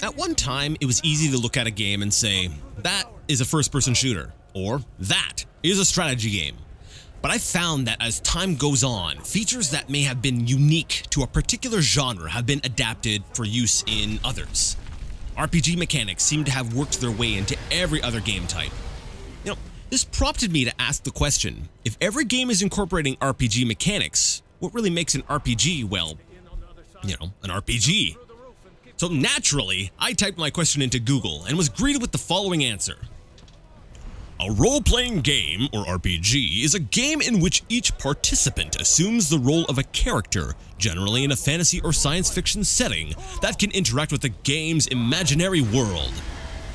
At one time, it was easy to look at a game and say, that is a first-person shooter, or that is a strategy game. But I found that as time goes on, features that may have been unique to a particular genre have been adapted for use in others. RPG mechanics seem to have worked their way into every other game type. This prompted me to ask the question, if every game is incorporating RPG mechanics, what really makes an RPG, well, an RPG? So naturally, I typed my question into Google and was greeted with the following answer. A role-playing game, or RPG, is a game in which each participant assumes the role of a character, generally in a fantasy or science fiction setting, that can interact with the game's imaginary world.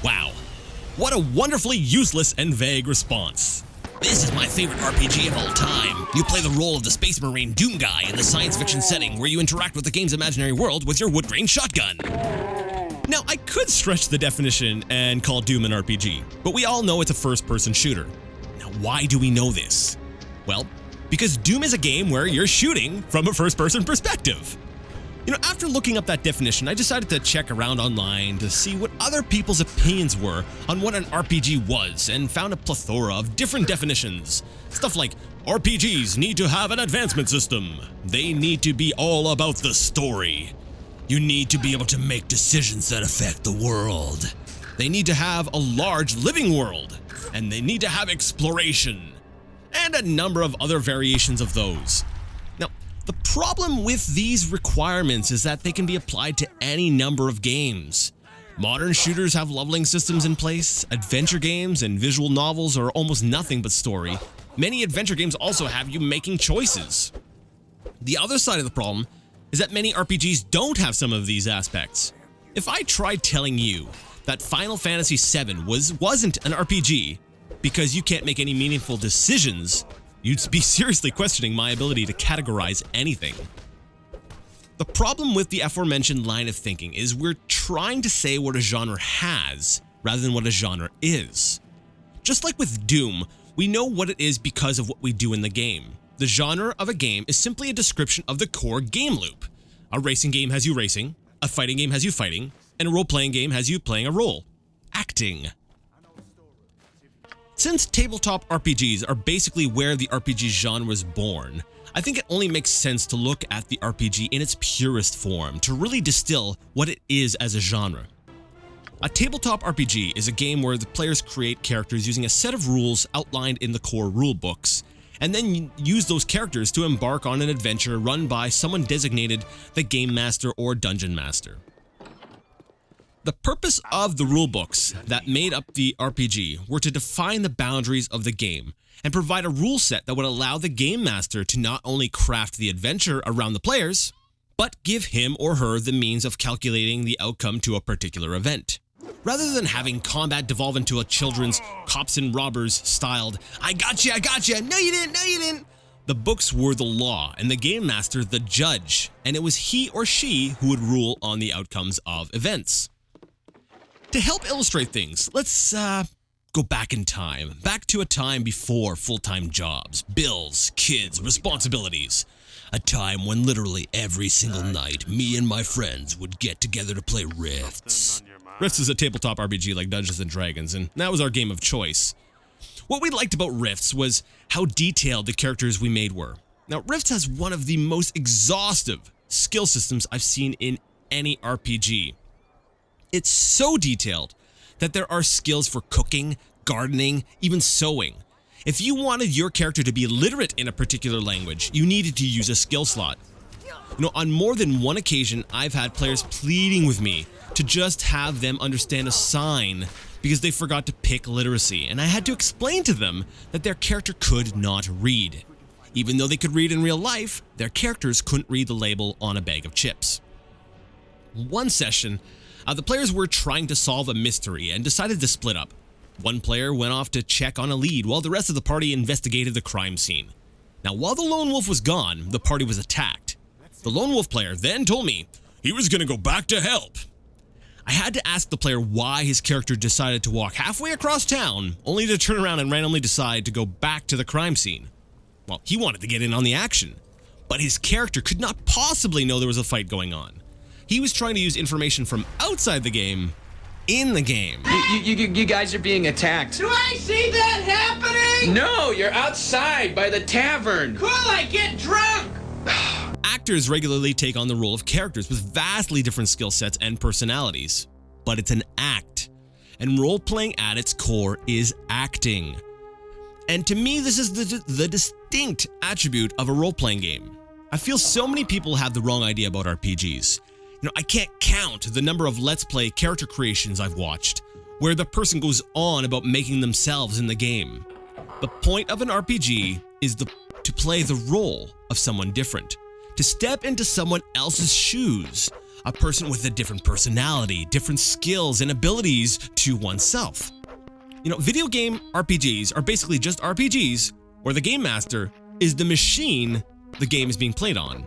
Wow, what a wonderfully useless and vague response. This is my favorite RPG of all time. You play the role of the Space Marine Doom guy in the science fiction setting where you interact with the game's imaginary world with your wood grain shotgun. Now, I could stretch the definition and call Doom an RPG, but we all know it's a first-person shooter. Now, why do we know this? Well, because Doom is a game where you're shooting from a first-person perspective. After looking up that definition, I decided to check around online to see what other people's opinions were on what an RPG was and found a plethora of different definitions. Stuff like, RPGs need to have an advancement system. They need to be all about the story. You need to be able to make decisions that affect the world. They need to have a large living world. And they need to have exploration. And a number of other variations of those. The problem with these requirements is that they can be applied to any number of games. Modern shooters have leveling systems in place, adventure games and visual novels are almost nothing but story. Many adventure games also have you making choices. The other side of the problem is that many RPGs don't have some of these aspects. If I tried telling you that Final Fantasy VII wasn't an RPG because you can't make any meaningful decisions, you'd be seriously questioning my ability to categorize anything. The problem with the aforementioned line of thinking is we're trying to say what a genre has rather than what a genre is. Just like with Doom, we know what it is because of what we do in the game. The genre of a game is simply a description of the core game loop. A racing game has you racing, a fighting game has you fighting, and a role-playing game has you playing a role. Acting. Since tabletop RPGs are basically where the RPG genre was born, I think it only makes sense to look at the RPG in its purest form to really distill what it is as a genre. A tabletop RPG is a game where the players create characters using a set of rules outlined in the core rulebooks, and then use those characters to embark on an adventure run by someone designated the Game Master or Dungeon Master. The purpose of the rulebooks that made up the RPG were to define the boundaries of the game and provide a rule set that would allow the Game Master to not only craft the adventure around the players, but give him or her the means of calculating the outcome to a particular event. Rather than having combat devolve into a children's cops and robbers styled, I gotcha, no you didn't. The books were the law and the Game Master the judge, and it was he or she who would rule on the outcomes of events. To help illustrate things, let's go back in time, back to a time before full-time jobs, bills, kids, responsibilities. A time when literally every single night, me and my friends would get together to play Rifts. Rifts is a tabletop RPG like Dungeons & Dragons, and that was our game of choice. What we liked about Rifts was how detailed the characters we made were. Now, Rifts has one of the most exhaustive skill systems I've seen in any RPG. It's so detailed that there are skills for cooking, gardening, even sewing. If you wanted your character to be literate in a particular language, you needed to use a skill slot. On more than one occasion, I've had players pleading with me to just have them understand a sign because they forgot to pick literacy, and I had to explain to them that their character could not read. Even though they could read in real life, their characters couldn't read the label on a bag of chips. One session, the players were trying to solve a mystery and decided to split up. One player went off to check on a lead while the rest of the party investigated the crime scene. Now, while the lone wolf was gone, the party was attacked. The lone wolf player then told me he was going to go back to help. I had to ask the player why his character decided to walk halfway across town, only to turn around and randomly decide to go back to the crime scene. Well, he wanted to get in on the action, but his character could not possibly know there was a fight going on. he was trying to use information from outside the game in the game. You guys are being attacked. Do I see that happening? No, you're outside by the tavern. Cool, I get drunk. Actors regularly take on the role of characters with vastly different skill sets and personalities, but it's an act, and role-playing at its core is acting. And to me, this is the distinct attribute of a role-playing game. I feel so many people have the wrong idea about RPGs. I can't count the number of Let's Play character creations I've watched, where the person goes on about making themselves in the game. The point of an RPG is to play the role of someone different, to step into someone else's shoes, a person with a different personality, different skills and abilities to oneself. Video game RPGs are basically just RPGs where the game master is the machine the game is being played on.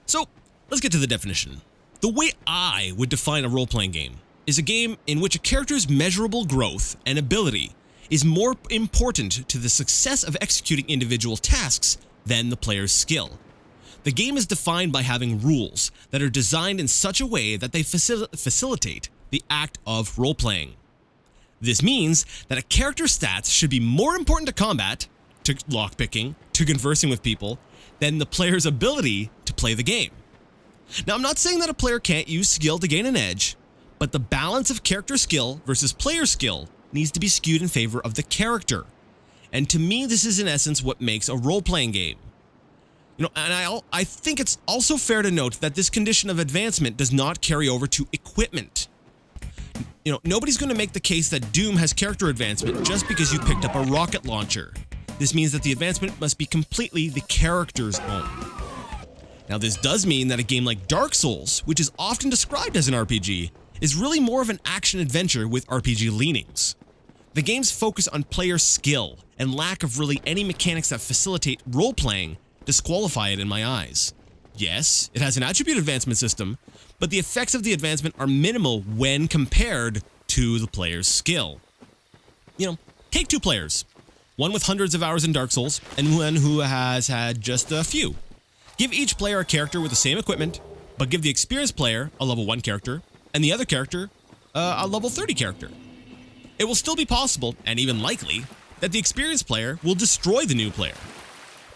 So, let's get to the definition. The way I would define a role-playing game is a game in which a character's measurable growth and ability is more important to the success of executing individual tasks than the player's skill. The game is defined by having rules that are designed in such a way that they facilitate the act of role-playing. This means that a character's stats should be more important to combat, to lockpicking, to conversing with people, than the player's ability to play the game. Now, I'm not saying that a player can't use skill to gain an edge, but the balance of character skill versus player skill needs to be skewed in favor of the character. And to me, this is in essence what makes a role-playing game. And I think it's also fair to note that this condition of advancement does not carry over to equipment. Nobody's going to make the case that Doom has character advancement just because you picked up a rocket launcher. This means that the advancement must be completely the character's own. Now, this does mean that a game like Dark Souls, which is often described as an RPG, is really more of an action-adventure with RPG leanings. The game's focus on player skill and lack of really any mechanics that facilitate role-playing disqualify it in my eyes. Yes, it has an attribute advancement system, but the effects of the advancement are minimal when compared to the player's skill. Take two players, one with hundreds of hours in Dark Souls and one who has had just a few. Give each player a character with the same equipment, but give the experienced player a level 1 character and the other character a level 30 character. It will still be possible, and even likely, that the experienced player will destroy the new player.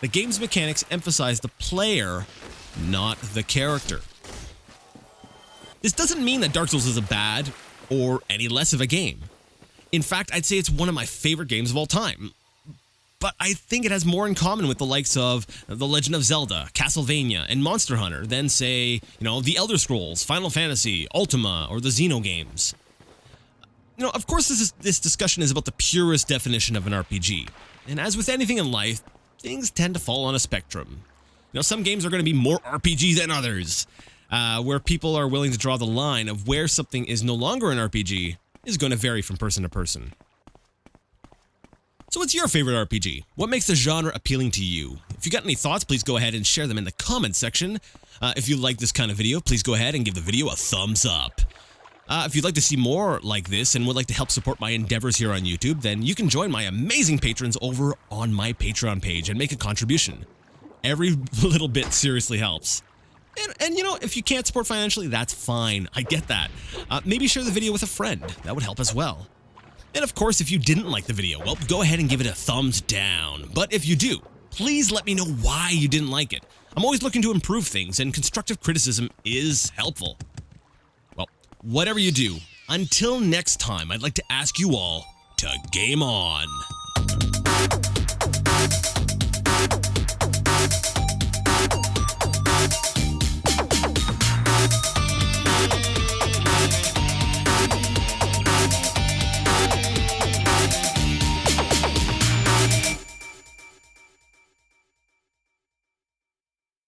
The game's mechanics emphasize the player, not the character. This doesn't mean that Dark Souls is a bad or any less of a game. In fact, I'd say it's one of my favorite games of all time. But I think it has more in common with the likes of The Legend of Zelda, Castlevania, and Monster Hunter than, say, The Elder Scrolls, Final Fantasy, Ultima, or the Xeno games. Of course, this discussion is about the purest definition of an RPG. And as with anything in life, things tend to fall on a spectrum. Some games are going to be more RPG than others, where people are willing to draw the line of where something is no longer an RPG is going to vary from person to person. So what's your favorite RPG? What makes the genre appealing to you? If you got any thoughts, please go ahead and share them in the comments section. If you like this kind of video, please go ahead and give the video a thumbs up. If you'd like to see more like this and would like to help support my endeavors here on YouTube, then you can join my amazing patrons over on my Patreon page and make a contribution. Every little bit seriously helps. And if you can't support financially, that's fine. I get that. Maybe share the video with a friend. That would help as well. And of course, if you didn't like the video, well, go ahead and give it a thumbs down. But if you do, please let me know why you didn't like it. I'm always looking to improve things, and constructive criticism is helpful. Well, whatever you do, until next time, I'd like to ask you all to game on.